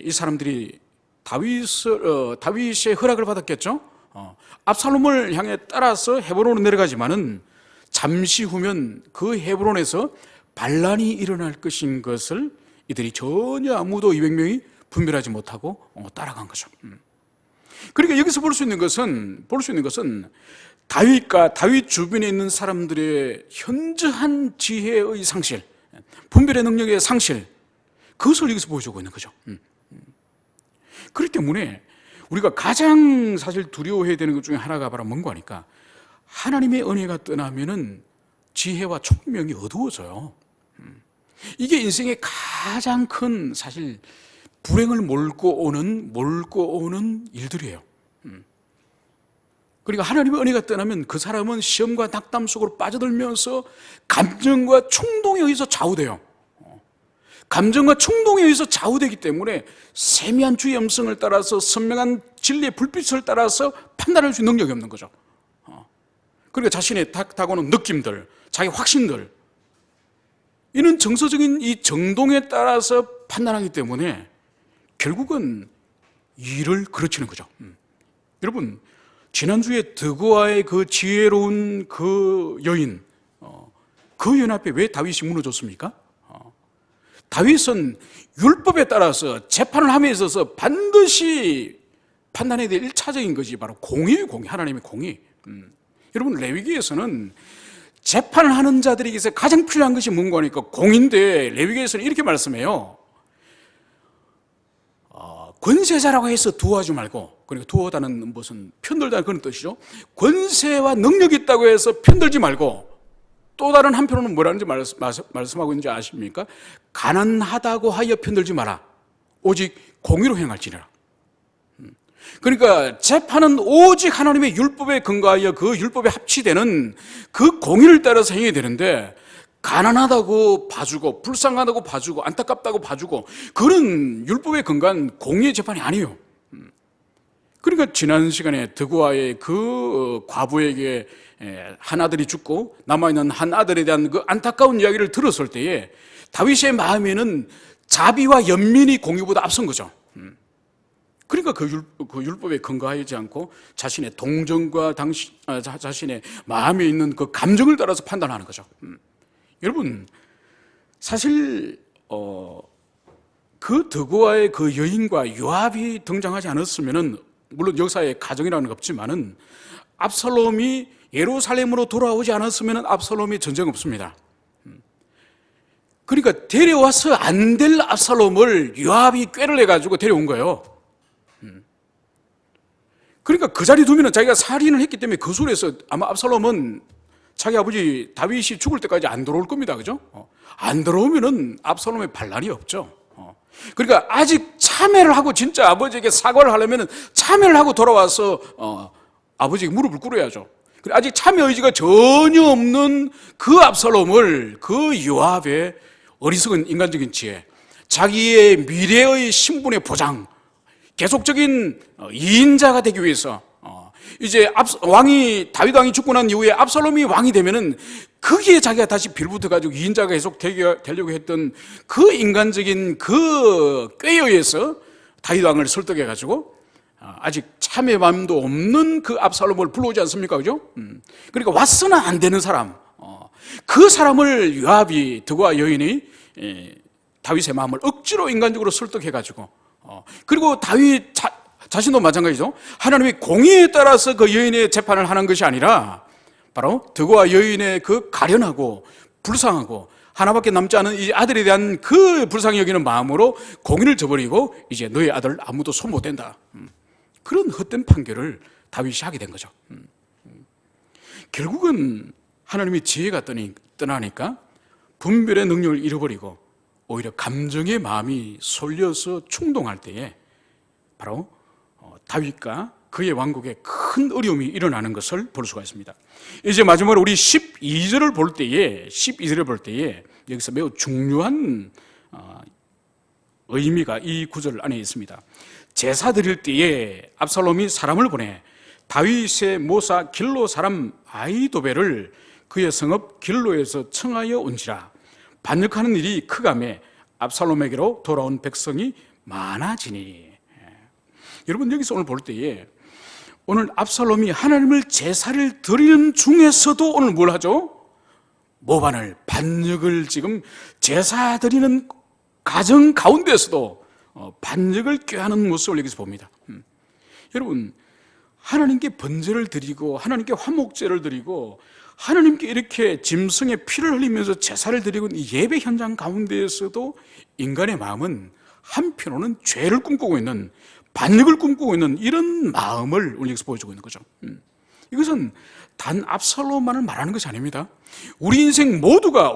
이 사람들이 다윗의 허락을 받았겠죠. 압살롬을 향해 따라서 헤브론으로 내려가지만은 잠시 후면 그 헤브론에서 반란이 일어날 것인 것을 이들이 전혀 아무도 200명이 분별하지 못하고 따라간 거죠. 그러니까 여기서 볼 수 있는 것은 다윗과 다윗 주변에 있는 사람들의 현저한 지혜의 상실, 분별의 능력의 상실, 그것을 여기서 보여주고 있는 거죠. 그렇기 때문에 우리가 가장 사실 두려워해야 되는 것 중에 하나가 바로 뭔가 하니까, 하나님의 은혜가 떠나면은 지혜와 총명이 어두워져요. 이게 인생의 가장 큰 사실 불행을 몰고 오는 일들이에요. 그러니까 하나님의 은혜가 떠나면 그 사람은 시험과 낙담 속으로 빠져들면서 감정과 충동에 의해서 좌우돼요. 감정과 충동에 의해서 좌우되기 때문에 세미한 주의 음성을 따라서 선명한 진리의 불빛을 따라서 판단할 수 있는 능력이 없는 거죠. 그러니까 자신의 타고난 느낌들, 자기 확신들, 이는 정서적인 이 정동에 따라서 판단하기 때문에 결국은 일을 그르치는 거죠. 여러분, 지난주에 드고아의 그 지혜로운 그 여인, 그 여인 앞에 왜 다윗이 무너졌습니까? 다윗은 율법에 따라서 재판을 함에 있어서 반드시 판단해야 될 1차적인 것이 바로 공의예요. 공의, 하나님의 공의. 여러분, 레위기에서는 재판을 하는 자들에게서 가장 필요한 것이 뭔가 하니까 공인데, 레위기에서는 이렇게 말씀해요. 권세자라고 해서 두어하지 말고, 그러니까 두어다는 무슨 편들다는 그런 뜻이죠. 권세와 능력이 있다고 해서 편들지 말고, 또 다른 한편으로는 뭐라는지 말씀하고 있는지 아십니까? 가난하다고 하여 편들지 마라. 오직 공의로 행할지니라. 그러니까 재판은 오직 하나님의 율법에 근거하여 그 율법에 합치되는 그 공의를 따라서 행해야 되는데, 가난하다고 봐주고 불쌍하다고 봐주고 안타깝다고 봐주고 그런 율법에 근거한 공의의 재판이 아니에요. 그러니까 지난 시간에 드고아의 그 과부에게 한 아들이 죽고 남아있는 한 아들에 대한 그 안타까운 이야기를 들었을 때에 다윗의 마음에는 자비와 연민이 공의보다 앞선 거죠. 그러니까 그 율법에 근거하지 않고 자신의 동정과 자신의 마음에 있는 그 감정을 따라서 판단하는 거죠. 여러분, 사실 그 드고아의 그 여인과 요압이 등장하지 않았으면은, 물론 역사에 가정이라는 게 없지만은, 압살롬이 예루살렘으로 돌아오지 않았으면은 압살롬이 전쟁 없습니다. 그러니까 데려와서 안 될 압살롬을 요압이 꾀를 내가지고 데려온 거예요. 그러니까 그 자리 두면은 자기가 살인을 했기 때문에 그 소리에서 아마 압살롬은 자기 아버지 다윗이 죽을 때까지 안 돌아올 겁니다. 그죠? 안 들어오면은 압살롬의 반란이 없죠. 그러니까 아직 참회를 하고 진짜 아버지에게 사과를 하려면은 참회를 하고 돌아와서 아버지에게 무릎을 꿇어야죠. 아직 참회 의지가 전혀 없는 그 압살롬을 그 요압의 어리석은 인간적인 지혜, 자기의 미래의 신분의 보장, 계속적인 이인자가 되기 위해서 이제 다윗 왕이 죽고 난 이후에 압살롬이 왕이 되면은 거기에 자기가 다시 빌붙어가지고 이인자가 계속 되려고 했던 그 인간적인 그 꾀에 의해서 다윗 왕을 설득해가지고 아직 참회 마음도 없는 그 압살롬을 불러오지 않습니까? 그죠? 그러니까 왔으나 안 되는 사람, 그 사람을 요압이 드고아 여인이 다윗의 마음을 억지로 인간적으로 설득해가지고 그리고 다윗 자신도 마찬가지죠. 하나님의 공의에 따라서 그 여인의 재판을 하는 것이 아니라 바로 드고아 여인의 그 가련하고 불쌍하고 하나밖에 남지 않은 이 아들에 대한 그 불쌍히 여기는 마음으로 공의를 저버리고 이제 너의 아들 아무도 손 못 댄다. 그런 헛된 판결을 다윗이 하게 된 거죠. 결국은 하나님의 지혜가 떠나니까 분별의 능력을 잃어버리고 오히려 감정의 마음이 쏠려서 충동할 때에 바로 다윗과 그의 왕국에 큰 어려움이 일어나는 것을 볼 수가 있습니다. 이제 마지막으로 우리 12절을 볼 때에 여기서 매우 중요한 의미가 이 구절 안에 있습니다. 제사 드릴 때에 압살롬이 사람을 보내 다윗의 모사 길로 사람 아히도벨을 그의 성읍 길로에서 청하여 온지라. 반역하는 일이 크가매 압살롬에게로 돌아온 백성이 많아지니. 여러분, 여기서 오늘 볼 때에 오늘 압살롬이 하나님을 제사를 드리는 중에서도 오늘 뭘 하죠? 모반을, 반역을, 지금 제사 드리는 가정 가운데서도 반역을 꾀하는 모습을 여기서 봅니다. 여러분, 하나님께 번제를 드리고 하나님께 화목제를 드리고 하나님께 이렇게 짐승의 피를 흘리면서 제사를 드리고 이 예배 현장 가운데에서도 인간의 마음은 한편으로는 죄를 꿈꾸고 있는, 반역을 꿈꾸고 있는 이런 마음을 우리 여기서 보여주고 있는 거죠. 이것은 단 압살롬만을 말하는 것이 아닙니다. 우리 인생 모두가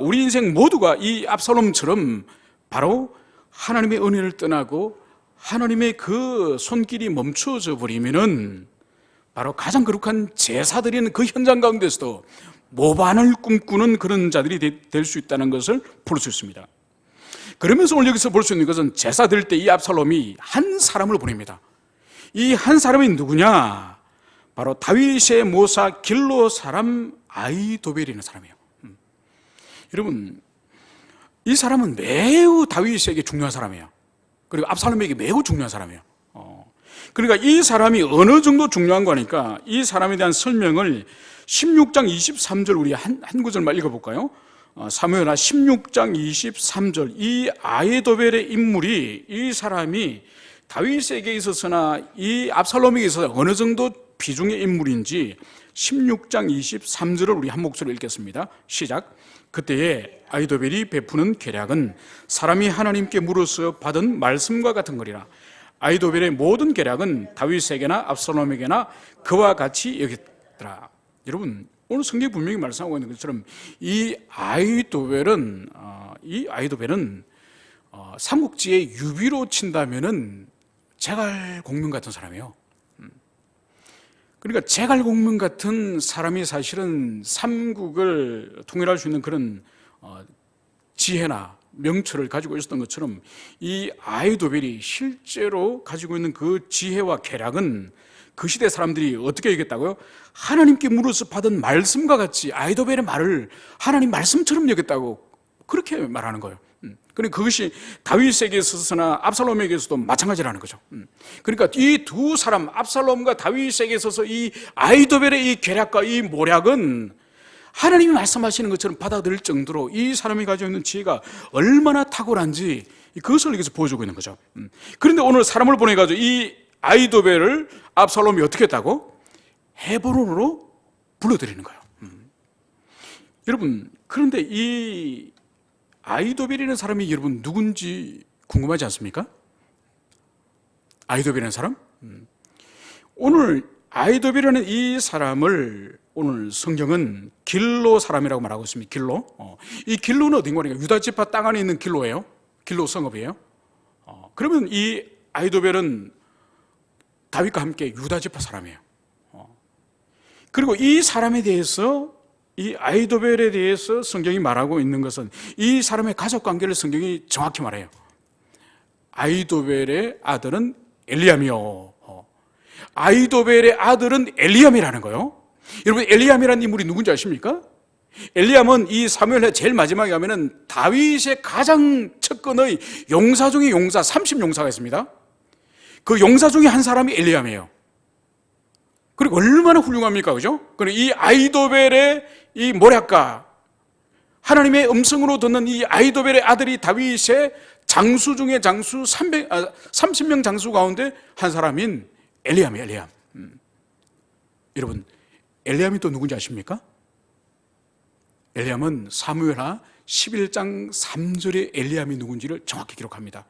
이 압살롬처럼 바로 하나님의 은혜를 떠나고 하나님의 그 손길이 멈춰져 버리면은 바로 가장 거룩한 제사 드리는 그 현장 가운데서도 모반을 꿈꾸는 그런 자들이 될 수 있다는 것을 볼 수 있습니다. 그러면서 오늘 여기서 볼 수 있는 것은 제사 드릴 때 이 압살롬이 한 사람을 보냅니다. 이 한 사람이 누구냐? 바로 다윗의 모사 길로 사람 아히도벨이라는 사람이에요. 여러분, 이 사람은 매우 다윗에게 중요한 사람이에요. 그리고 압살롬에게 매우 중요한 사람이에요. 그러니까 이 사람이 어느 정도 중요한 거니까 이 사람에 대한 설명을 16장 23절 우리 한 구절만 읽어볼까요? 사무엘하 16장 23절, 이 아히도벨의 인물이, 이 사람이 다윗에게 있어서나 이 압살롬에게 있어서 어느 정도 비중의 인물인지 16장 23절을 우리 한 목소리로 읽겠습니다. 시작. 그때에 아히도벨이 베푸는 계략은 사람이 하나님께 물어서 받은 말씀과 같은 거리라. 아히도벨의 모든 계략은 다윗에게나 압살롬에게나 그와 같이 여겼더라. 여러분, 오늘 성경이 분명히 말씀하고 있는 것처럼 이 아히도벨은 삼국지의 유비로 친다면은 제갈공명 같은 사람이에요. 그러니까 제갈공명 같은 사람이 사실은 삼국을 통일할 수 있는 그런 지혜나 명철을 가지고 있었던 것처럼 이 아히도벨이 실제로 가지고 있는 그 지혜와 계략은 그 시대 사람들이 어떻게 여겼다고요? 하나님께 물어서 받은 말씀과 같이 아히도벨의 말을 하나님 말씀처럼 여겼다고 그렇게 말하는 거예요. 그러니까 그것이 다윗에게 있어서나 압살롬에게 있어서도 마찬가지라는 거죠. 그러니까 이 두 사람, 압살롬과 다윗에게 있어서 이 아히도벨의 이 계략과 이 모략은 하나님이 말씀하시는 것처럼 받아들일 정도로 이 사람이 가지고 있는 지혜가 얼마나 탁월한지 그것을 여기서 보여주고 있는 거죠. 그런데 오늘 사람을 보내가지고 이 아히도벨을 압살롬이 어떻게 했다고? 헤브론으로 불러들이는 거예요. 여러분, 그런데 이 아히도벨이라는 사람이 여러분 누군지 궁금하지 않습니까? 아히도벨이라는 사람? 오늘 아히도벨이라는 이 사람을 오늘 성경은 길로 사람이라고 말하고 있습니다. 길로. 이 길로는 어딘가 하니까 유다 지파 땅 안에 있는 길로예요. 길로 성읍이에요. 그러면 이 아히도벨은 다윗과 함께 유다 지파 사람이에요. 그리고 이 사람에 대해서, 이 아히도벨에 대해서 성경이 말하고 있는 것은 이 사람의 가족 관계를 성경이 정확히 말해요. 아히도벨의 아들은 엘리암이요. 아히도벨의 아들은 엘리암이라는 거예요. 여러분, 엘리암이라는 인물이 누군지 아십니까? 엘리암은 이 사무엘의 제일 마지막에 가면은 다윗의 가장 측근의 용사 중에 용사 30용사가 있습니다. 그 용사 중에 한 사람이 엘리암이에요. 그리고 얼마나 훌륭합니까? 그죠? 그리고 이 아히도벨의 이 모략가, 하나님의 음성으로 듣는 이 아히도벨의 아들이 다윗의 장수 중에 장수 30명 장수 가운데 한 사람인 엘리암이에요. 엘리암. 여러분, 엘리암이 또 누군지 아십니까? 엘리암은 사무엘하 11장 3절에 엘리암이 누군지를 정확히 기록합니다.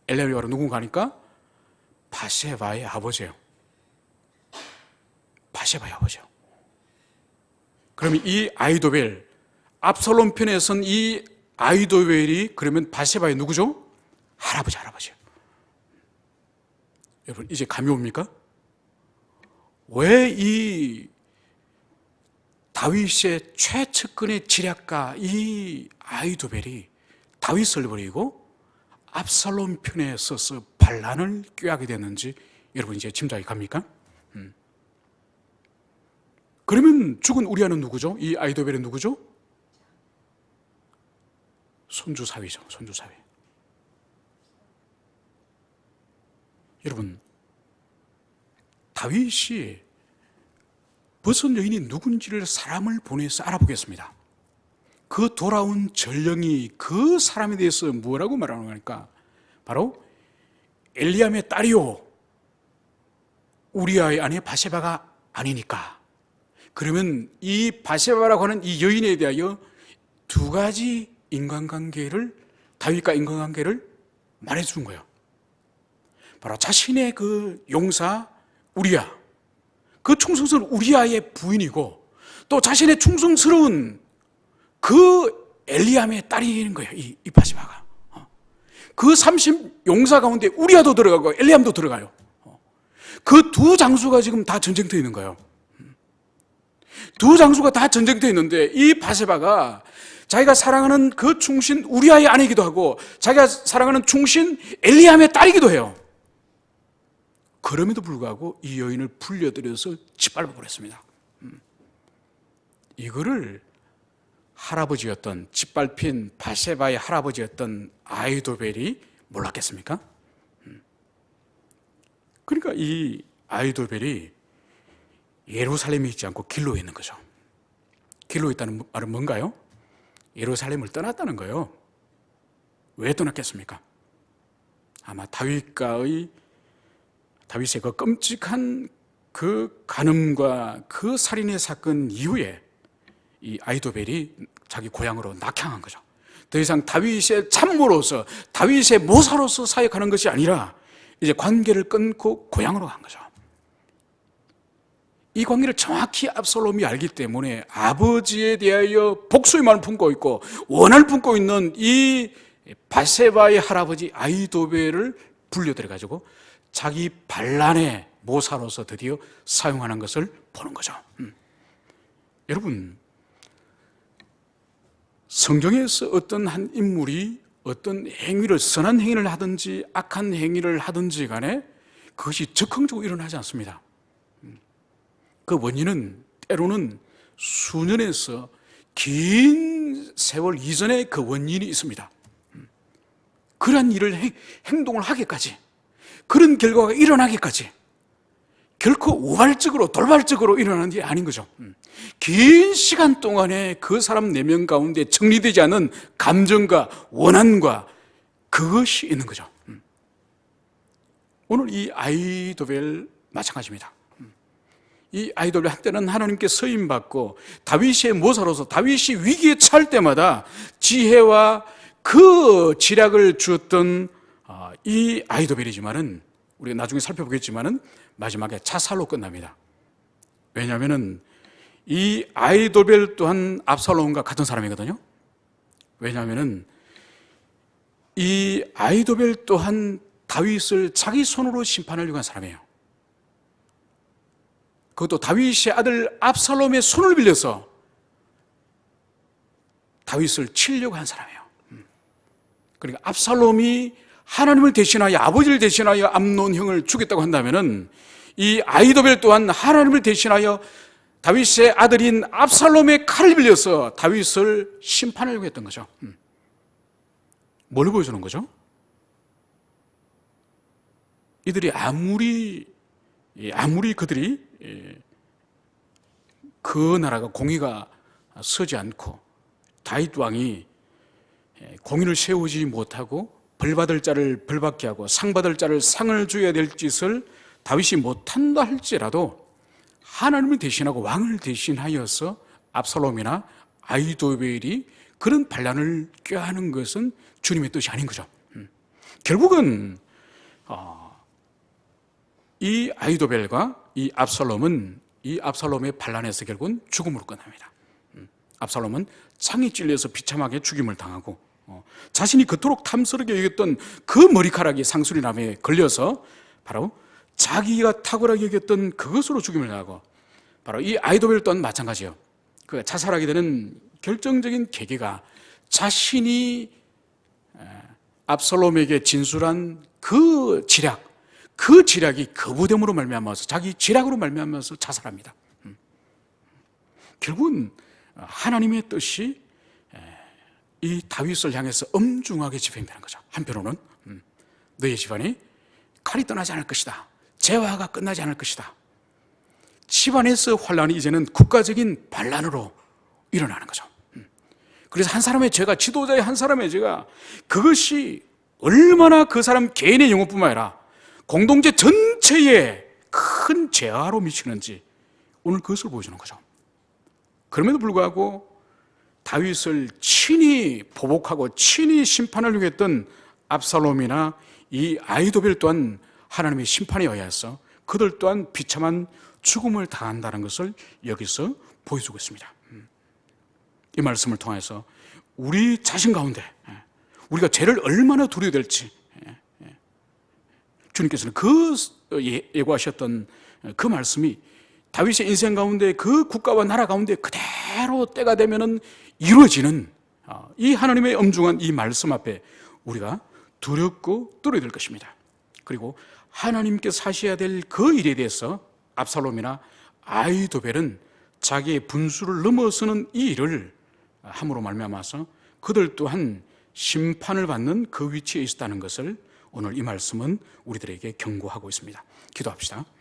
엘리암이 바로 누군가 하니까 바세바의 아버지예요. 바세바의 아버지예요. 그러면 이 아히도벨, 압살롬 편에 선 이 아히도벨이 그러면 바세바의 누구죠? 할아버지예요. 여러분, 이제 감이 옵니까? 왜 이 다윗의 최측근의 지략가 이 아히도벨이 다윗을 버리고 압살롬 편에 서서 반란을 꾀하게 됐는지 여러분 이제 짐작이 갑니까? 그러면 죽은 우리아는 누구죠? 이 아히도벨은 누구죠? 손주사위죠. 손주사위. 여러분, 다윗이 벗은 여인이 누군지를 사람을 보내서 알아보겠습니다. 그 돌아온 전령이 그 사람에 대해서 뭐라고 말하는 거니까 바로 엘리암의 딸이요 우리아의 아내 바세바가 아니니까. 그러면 이 바세바라고 하는 이 여인에 대하여 두 가지 인간관계를, 다윗과 인간관계를 말해준 거예요. 바로 자신의 그 용사 우리아, 그 충성스러운 우리아의 부인이고, 또 자신의 충성스러운 그 엘리암의 딸이는 거예요. 이 바세바가. 그 30 용사 가운데 우리아도 들어가고 엘리암도 들어가요. 그 두 장수가 지금 다 전쟁터에 있는 거예요. 두 장수가 다 전쟁터에 있는데 이 바세바가 자기가 사랑하는 그 충신 우리아의 아내이기도 하고 자기가 사랑하는 충신 엘리암의 딸이기도 해요. 그럼에도 불구하고 이 여인을 불려들여서 짓밟아 버렸습니다. 이거를 할아버지였던, 짓밟힌 바세바의 할아버지였던 아히도벨이 몰랐겠습니까? 그러니까 이 아히도벨이 예루살렘에 있지 않고 길로에 있는 거죠. 길로에 있다는 말은 뭔가요? 예루살렘을 떠났다는 거예요. 왜 떠났겠습니까? 아마 다윗의 그 끔찍한 그 간음과 그 살인의 사건 이후에 이 아히도벨이 자기 고향으로 낙향한 거죠. 더 이상 다윗의 참모로서, 다윗의 모사로서 사역하는 것이 아니라 이제 관계를 끊고 고향으로 간 거죠. 이 관계를 정확히 압살롬이 알기 때문에 아버지에 대하여 복수의 마음을 품고 있고 원한을 품고 있는 이 바세바의 할아버지 아히도벨을 불려들여가지고 자기 반란의 모사로서 드디어 사용하는 것을 보는 거죠. 여러분, 성경에서 어떤 한 인물이 어떤 행위를, 선한 행위를 하든지 악한 행위를 하든지 간에 그것이 즉흥적으로 일어나지 않습니다. 그 원인은 때로는 수년에서 긴 세월 이전에 그 원인이 있습니다. 그러한 일을 행동을 하기까지, 그런 결과가 일어나기까지 결코 우발적으로 돌발적으로 일어나는 게 아닌 거죠. 긴 시간 동안에 그 사람 4명 가운데 정리되지 않은 감정과 원한과 그것이 있는 거죠. 오늘 이 아히도벨 마찬가지입니다. 이 아히도벨 한때는 하나님께 서임받고 다윗의 모사로서 다윗이 위기에 처할 때마다 지혜와 그 지략을 주었던 이 아히도벨이지만은 우리가 나중에 살펴보겠지만은 마지막에 자살로 끝납니다. 왜냐하면은 이 아히도벨 또한 압살롬과 같은 사람이거든요. 왜냐하면은 이 아히도벨 또한 다윗을 자기 손으로 심판하려고 한 사람이에요. 그것도 다윗의 아들 압살롬의 손을 빌려서 다윗을 치려고 한 사람이에요. 그러니까 압살롬이 하나님을 대신하여, 아버지를 대신하여 암논 형을 죽였다고 한다면은 이 아히도벨 또한 하나님을 대신하여 다윗의 아들인 압살롬의 칼을 빌려서 다윗을 심판하려고 했던 거죠. 뭘 보여주는 거죠? 이들이 아무리 그들이 그 나라가 공의가 서지 않고 다윗 왕이 공의를 세우지 못하고 벌받을 자를 벌받게 하고 상받을 자를 상을 줘야 될 짓을 다윗이 못한다 할지라도 하나님을 대신하고 왕을 대신하여서 압살롬이나 아히도벨이 그런 반란을 꾀하는 것은 주님의 뜻이 아닌 거죠. 결국은 이 아히도벨과 이 압살롬은 이 압살롬의 반란에서 결국은 죽음으로 끝납니다. 압살롬은 창에 찔려서 비참하게 죽임을 당하고 자신이 그토록 탐스럽게 여겼던 그 머리카락이 상수리나무에 걸려서 바로 자기가 탁월하게 여겼던 그것으로 죽임을 당하고, 바로 이 아히도벨 또한 마찬가지예요. 그 자살하게 되는 결정적인 계기가 자신이 압살롬에게 진술한 그 지략이 거부됨으로 말미암아서, 자기 지략으로 말미암아서 자살합니다. 결국은 하나님의 뜻이 이 다윗을 향해서 엄중하게 집행되는 거죠. 한편으로는 너의 집안이 칼이 떠나지 않을 것이다. 재화가 끝나지 않을 것이다. 집안에서 환란이 이제는 국가적인 반란으로 일어나는 거죠. 그래서 한 사람의 죄가, 지도자의 한 사람의 죄가, 그것이 얼마나 그 사람 개인의 영혼뿐만 아니라 공동체 전체에 큰 재화로 미치는지 오늘 그것을 보여주는 거죠. 그럼에도 불구하고 다윗을 친히 보복하고 친히 심판하려고 했던 압살롬이나 이 아히도벨 또한 하나님의 심판에 의해서 그들 또한 비참한 죽음을 당한다는 것을 여기서 보여주고 있습니다. 이 말씀을 통해서 우리 자신 가운데 우리가 죄를 얼마나 두려워야 될지 주님께서는 그 예고하셨던 그 말씀이 다윗의 인생 가운데 그 국가와 나라 가운데 그대로 때가 되면은 이루어지는 이 하나님의 엄중한 이 말씀 앞에 우리가 두렵고 떨어야 될 것입니다. 그리고 하나님께서 하셔야 될 그 일에 대해서 압살롬이나 아히도벨은 자기의 분수를 넘어서는 이 일을 함으로 말미암아서 그들 또한 심판을 받는 그 위치에 있었다는 것을 오늘 이 말씀은 우리들에게 경고하고 있습니다. 기도합시다.